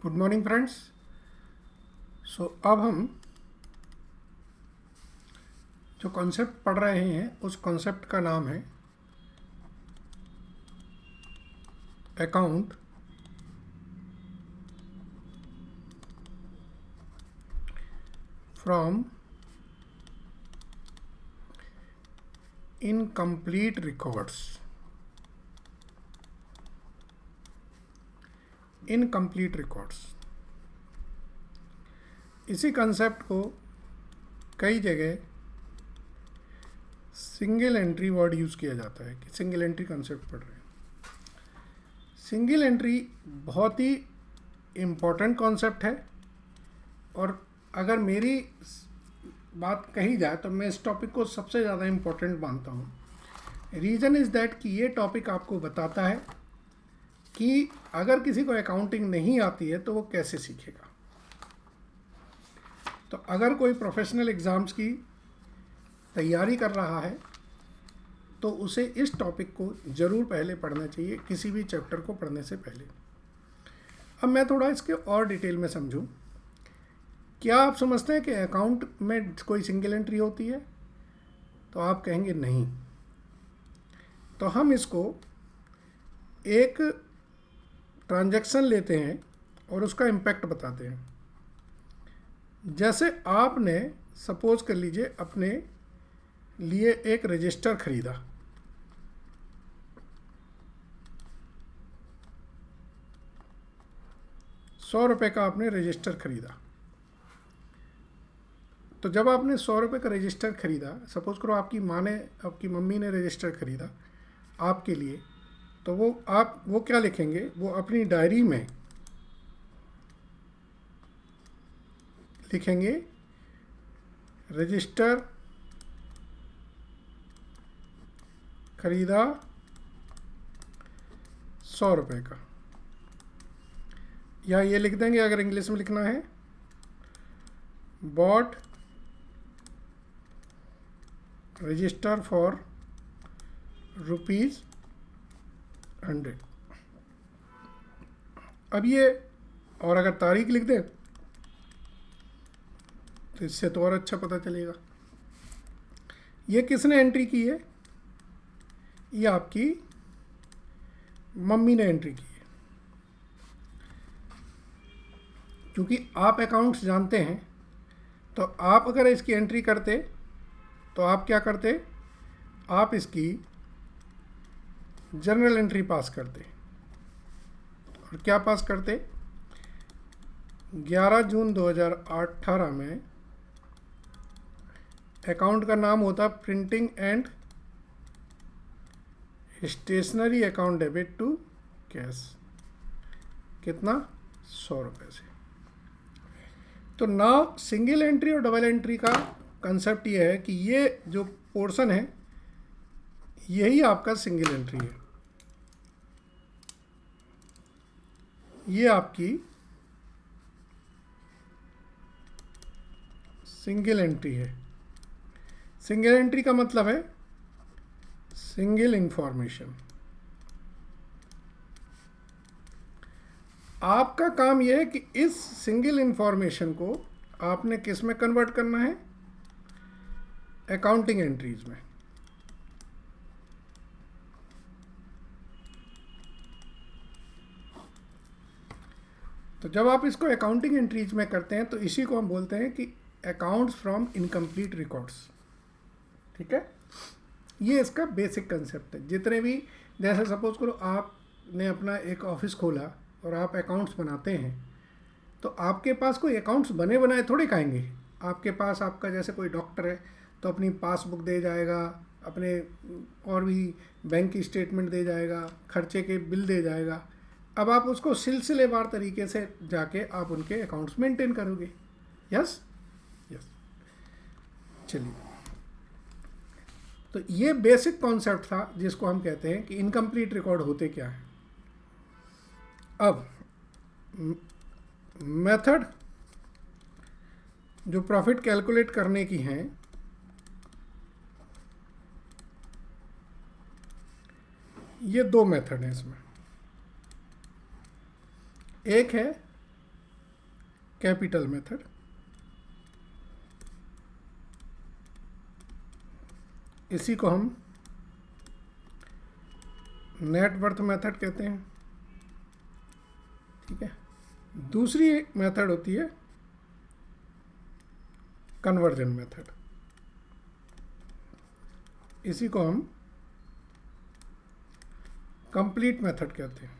Good morning friends. अब हम जो कॉन्सेप्ट पढ़ रहे हैं उस कॉन्सेप्ट का नाम है account from incomplete records. Incomplete records, इसी कंसेप्ट को कई जगह सिंगल एंट्री वर्ड यूज़ किया जाता है कि सिंगल एंट्री कंसेप्ट पढ़ रहे हैं। सिंगल एंट्री बहुत ही इम्पोर्टेंट कॉन्सेप्ट है और अगर मेरी बात कही जाए तो मैं इस टॉपिक को सबसे ज़्यादा इम्पोर्टेंट मानता हूँ। रीज़न इज़ दैट कि ये टॉपिक आपको बताता है कि अगर किसी को अकाउंटिंग नहीं आती है तो वो कैसे सीखेगा। तो अगर कोई प्रोफेशनल एग्ज़ाम्स की तैयारी कर रहा है तो उसे इस टॉपिक को ज़रूर पहले पढ़ना चाहिए, किसी भी चैप्टर को पढ़ने से पहले। अब मैं थोड़ा इसके और डिटेल में समझूं। क्या आप समझते हैं कि अकाउंट में कोई सिंगल एंट्री होती है? तो आप कहेंगे नहीं। तो हम इसको एक ट्रांजैक्शन लेते हैं और उसका इम्पैक्ट बताते हैं। जैसे आपने सपोज कर लीजिए अपने लिए एक रजिस्टर खरीदा, ₹100 का आपने रजिस्टर खरीदा। तो जब आपने ₹100 का रजिस्टर खरीदा, सपोज करो आपकी मम्मी ने रजिस्टर खरीदा आपके लिए, तो वो क्या लिखेंगे? वो अपनी डायरी में लिखेंगे रजिस्टर खरीदा ₹100 का, या ये लिख देंगे अगर इंग्लिश में लिखना है बॉट रजिस्टर फॉर ₹100। अब ये, और अगर तारीख लिख दें तो इससे तो और अच्छा पता चलेगा। ये किसने एंट्री की है? ये आपकी मम्मी ने एंट्री की है। क्योंकि आप अकाउंट्स जानते हैं तो आप अगर इसकी एंट्री करते तो आप क्या करते? आप इसकी जर्नल एंट्री पास करते। और क्या पास करते? 11 जून 2018 में अकाउंट का नाम होता printing and stationery account debit to cash. कितना? ₹100 से। तो नाउ सिंगल एंट्री और डबल एंट्री का कंसेप्ट ये है कि ये जो पोर्शन है यही आपका सिंगल एंट्री है। ये आपकी सिंगल एंट्री है। सिंगल एंट्री का मतलब है सिंगल इंफॉर्मेशन। आपका काम यह है कि इस सिंगल इंफॉर्मेशन को आपने किस में कन्वर्ट करना है? अकाउंटिंग एंट्रीज में। तो जब आप इसको अकाउंटिंग एंट्रीज में करते हैं तो इसी को हम बोलते हैं कि अकाउंट्स फ्रॉम इनकम्प्लीट रिकॉर्ड्स। ठीक है, ये इसका बेसिक कंसेप्ट है। जितने भी, जैसे सपोज करो आपने अपना एक ऑफिस खोला और आप अकाउंट्स बनाते हैं, तो आपके पास कोई अकाउंट्स बने बनाए थोड़े खाएंगे। आपके पास, आपका जैसे कोई डॉक्टर है तो अपनी पासबुक दे जाएगा, अपने और भी बैंक की स्टेटमेंट दे जाएगा, खर्चे के बिल दे जाएगा। अब आप उसको सिलसिलेवार तरीके से जाके आप उनके अकाउंट्स मेंटेन करोगे। Yes yes. चलिए, तो ये बेसिक कॉन्सेप्ट था जिसको हम कहते हैं कि इनकम्प्लीट रिकॉर्ड होते क्या है। अब मेथड जो प्रॉफिट कैलकुलेट करने की हैं, ये 2 मेथड हैं इसमें। एक है कैपिटल मेथड, इसी को हम नेट वर्थ मेथड कहते हैं। ठीक है, दूसरी मेथड होती है कन्वर्जन मेथड, इसी को हम कंप्लीट मेथड कहते हैं।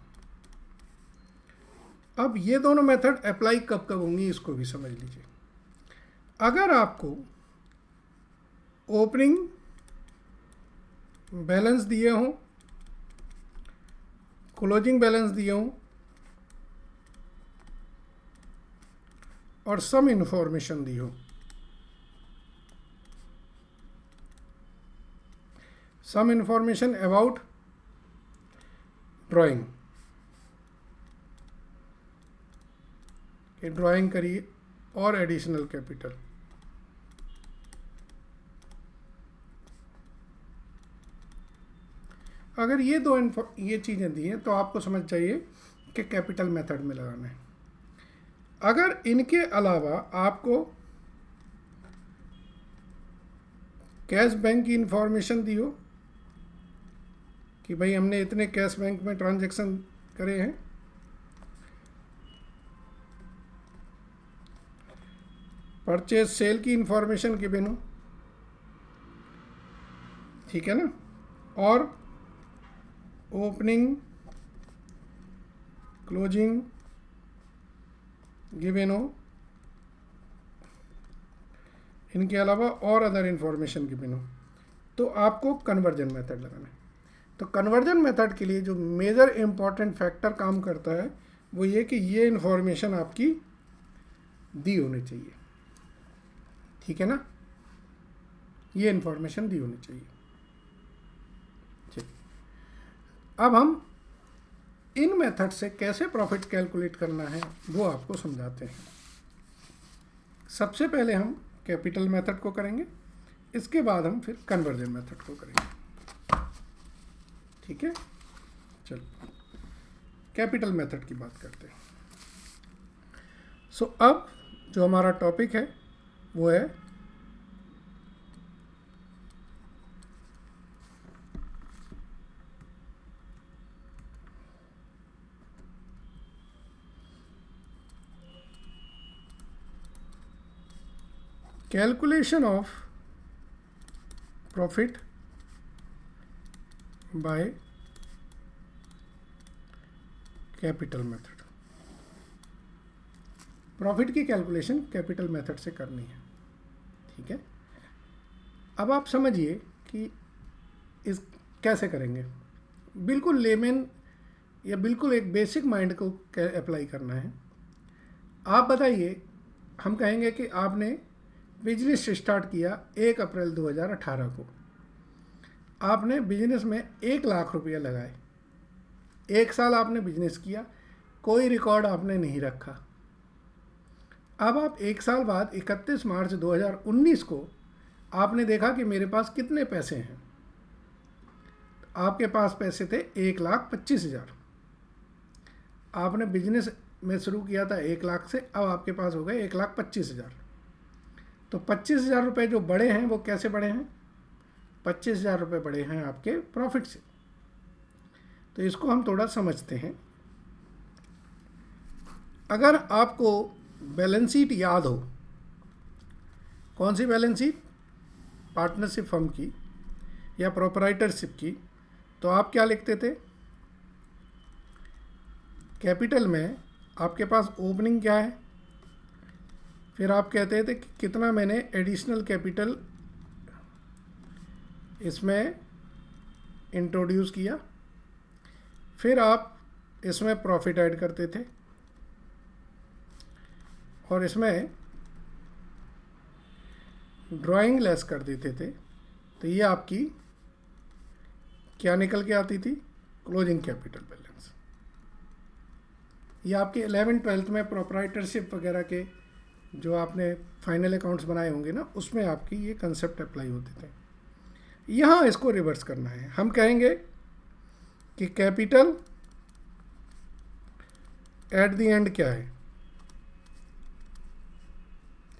अब ये दोनों मेथड अप्लाई कब कब होंगी इसको भी समझ लीजिए। अगर आपको ओपनिंग बैलेंस दिए हों, क्लोजिंग बैलेंस दिए हों और सम इंफॉर्मेशन दी हो, सम इंफॉर्मेशन अबाउट ड्राइंग, कि ड्राइंग करिए और एडिशनल कैपिटल, अगर ये ये चीज़ें दी हैं तो आपको समझ चाहिए कि कैपिटल मेथड में लगाना है। अगर इनके अलावा आपको कैश बैंक की इंफॉर्मेशन दी हो कि भाई हमने इतने कैश बैंक में ट्रांजैक्शन करे हैं, परचेज सेल की इंफॉर्मेशन गिवन हो, ठीक है ना, और ओपनिंग क्लोजिंग गिवन हो, इनके अलावा और अदर इंफॉर्मेशन गिवन हो, तो आपको कन्वर्जन मेथड लगाना है। तो कन्वर्जन मेथड के लिए जो मेजर इम्पॉर्टेंट फैक्टर काम करता है वो ये कि ये इंफॉर्मेशन आपकी दी होनी चाहिए, ठीक है ना, ये इंफॉर्मेशन दी होनी चाहिए। ठीक, अब हम इन मेथड से कैसे प्रॉफिट कैलकुलेट करना है वो आपको समझाते हैं। सबसे पहले हम कैपिटल मेथड को करेंगे, इसके बाद हम फिर कन्वर्जन मेथड को करेंगे। ठीक है, चलो कैपिटल मेथड की बात करते हैं। सो अब जो हमारा टॉपिक है वो है calculation of profit by capital method. Profit की कैलकुलेशन कैपिटल मेथड से करनी है, ठीक है। अब आप समझिए कि इस कैसे करेंगे। बिल्कुल लेमन या बिल्कुल एक बेसिक माइंड को अप्लाई करना है। आप बताइए, हम कहेंगे कि आपने बिजनेस स्टार्ट किया 1 अप्रैल 2018 को, आपने बिजनेस में 1 लाख रुपया लगाए, 1 साल आपने बिजनेस किया, कोई रिकॉर्ड आपने नहीं रखा। अब आप 1 साल बाद 31 मार्च 2019 को आपने देखा कि मेरे पास कितने पैसे हैं। आपके पास पैसे थे 1,25,000। आपने बिजनेस में शुरू किया था 1 लाख से, अब आपके पास हो गए 1,25,000। तो 25,000 रुपये जो बड़े हैं वो कैसे बड़े हैं? 25,000 रुपये बड़े हैं आपके प्रॉफिट से। तो इसको हम थोड़ा समझते हैं। अगर आपको बैलेंस शीट याद हो, कौन सी बैलेंस शीट? पार्टनरशिप फर्म की या प्रोपराइटरशिप की, तो आप क्या लिखते थे? कैपिटल में आपके पास ओपनिंग क्या है, फिर आप कहते थे कि कितना मैंने एडिशनल कैपिटल इसमें इंट्रोड्यूस किया, फिर आप इसमें प्रॉफिट ऐड करते थे और इसमें ड्राइंग लेस कर देते थे। तो ये आपकी क्या निकल के आती थी? Closing capital balance. ये आपके 11th-12th में प्रोपराइटरशिप वगैरह के जो आपने फाइनल अकाउंट्स बनाए होंगे ना, उसमें आपकी ये कंसेप्ट अप्लाई होते थे। यहाँ इसको रिवर्स करना है। हम कहेंगे कि कैपिटल एट द एंड क्या है?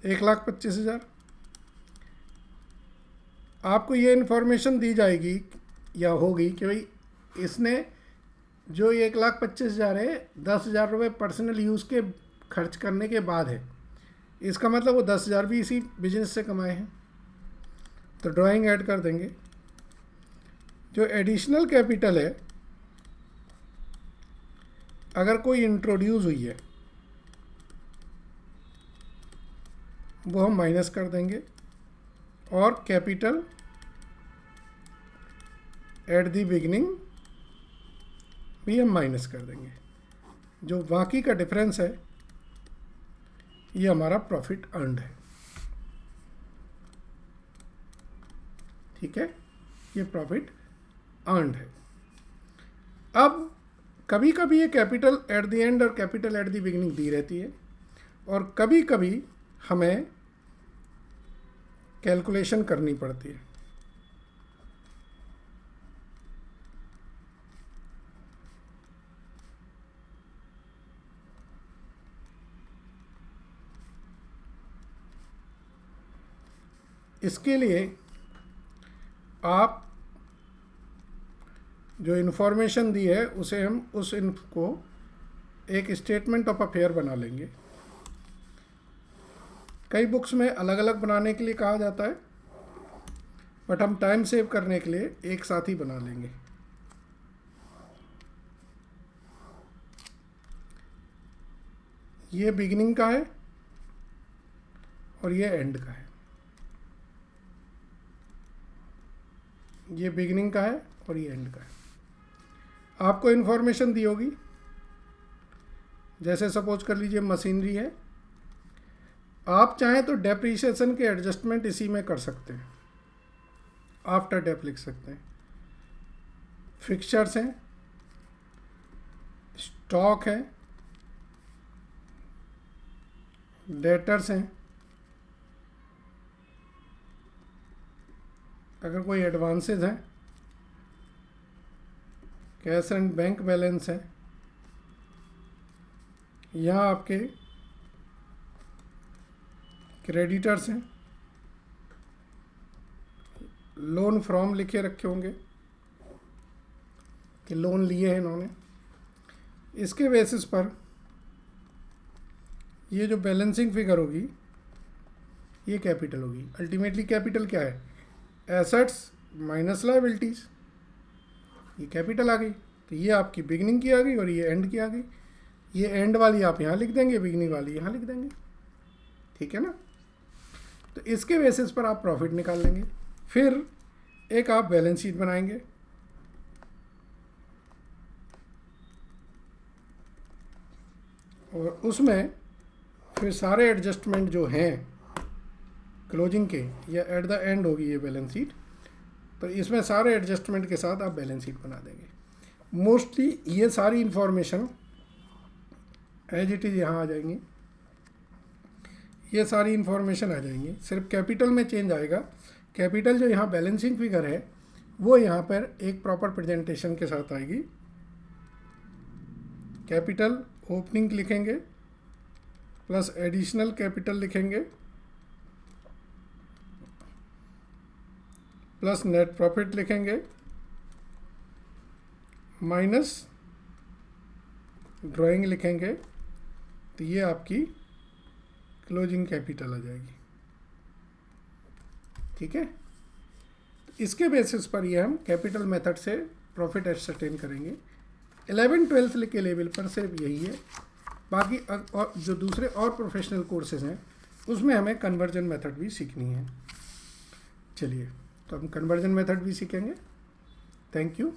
1,25,000। आपको ये इन्फॉर्मेशन दी जाएगी या होगी कि भाई इसने जो 1,25,000 है 10,000 रुपये पर्सनल यूज़ के खर्च करने के बाद है, इसका मतलब वो 10,000 भी इसी बिजनेस से कमाए हैं, तो ड्राइंग ऐड कर देंगे। जो एडिशनल कैपिटल है अगर कोई इंट्रोड्यूस हुई है वो हम माइनस कर देंगे, और कैपिटल एट द बिगिनिंग भी हम माइनस कर देंगे। जो बाकी का डिफरेंस है ये हमारा प्रॉफिट अर्नड है। ठीक है, ये प्रॉफिट अर्नड है। अब कभी कभी ये कैपिटल एट द एंड और कैपिटल एट द बिगिनिंग दी रहती है, और कभी कभी हमें कैलकुलेशन करनी पड़ती है। इसके लिए आप जो इन्फॉर्मेशन दी है उसे हम उस को एक स्टेटमेंट ऑफ अफेयर बना लेंगे। कई बुक्स में अलग अलग बनाने के लिए कहा जाता है, बट हम टाइम सेव करने के लिए एक साथ ही बना लेंगे। ये बिगिनिंग का है और ये एंड का है। ये बिगिनिंग का है और ये एंड का है। आपको इन्फॉर्मेशन दी होगी, जैसे सपोज कर लीजिए मशीनरी है, आप चाहें तो डेप्रीशिएशन के एडजस्टमेंट इसी में कर सकते हैं, आफ्टर डेप लिख सकते हैं। फिक्सचर्स हैं, स्टॉक है, डेटर्स हैं, अगर कोई एडवांसेज हैं, कैश एंड बैंक बैलेंस है, यहाँ आपके क्रेडिटर्स हैं, लोन फ्रॉम लिखे रखे होंगे कि लोन लिए हैं इन्होंने। इसके बेसिस पर ये जो बैलेंसिंग फिगर होगी ये कैपिटल होगी। अल्टीमेटली कैपिटल क्या है? Assets minus liabilities. ये कैपिटल आ गई, तो ये आपकी बिगिनिंग की आ गई और ये एंड की आ गई। ये एंड वाली आप यहाँ लिख देंगे, बिगिनिंग वाली यहाँ लिख देंगे। ठीक है ना? तो इसके बेसिस पर आप प्रॉफिट निकाल लेंगे। फिर एक आप बैलेंस शीट बनाएंगे, और उसमें फिर सारे एडजस्टमेंट जो हैं क्लोजिंग के या एट द एंड होगी ये बैलेंस शीट, तो इसमें सारे एडजस्टमेंट के साथ आप बैलेंस शीट बना देंगे। मोस्टली ये सारी इंफॉर्मेशन एज इट इज़ यहाँ आ जाएंगी, ये सारी इंफॉर्मेशन आ जाएंगी। सिर्फ कैपिटल में चेंज आएगा। कैपिटल जो यहाँ बैलेंसिंग फिगर है वो यहाँ पर एक प्रॉपर प्रेजेंटेशन के साथ आएगी। कैपिटल ओपनिंग लिखेंगे प्लस एडिशनल कैपिटल लिखेंगे प्लस नेट प्रॉफिट लिखेंगे माइनस ड्राइंग लिखेंगे, तो ये आपकी क्लोजिंग कैपिटल आ जाएगी। ठीक है, इसके बेसिस पर ये हम कैपिटल मेथड से प्रॉफिट एस्सरटेन करेंगे। 11th-12th के लेवल पर सिर्फ यही है। बाकी और जो दूसरे और प्रोफेशनल कोर्सेज हैं उसमें हमें कन्वर्जन मेथड भी सीखनी है। चलिए, तो हम कन्वर्जन मेथड भी सीखेंगे। Thank you.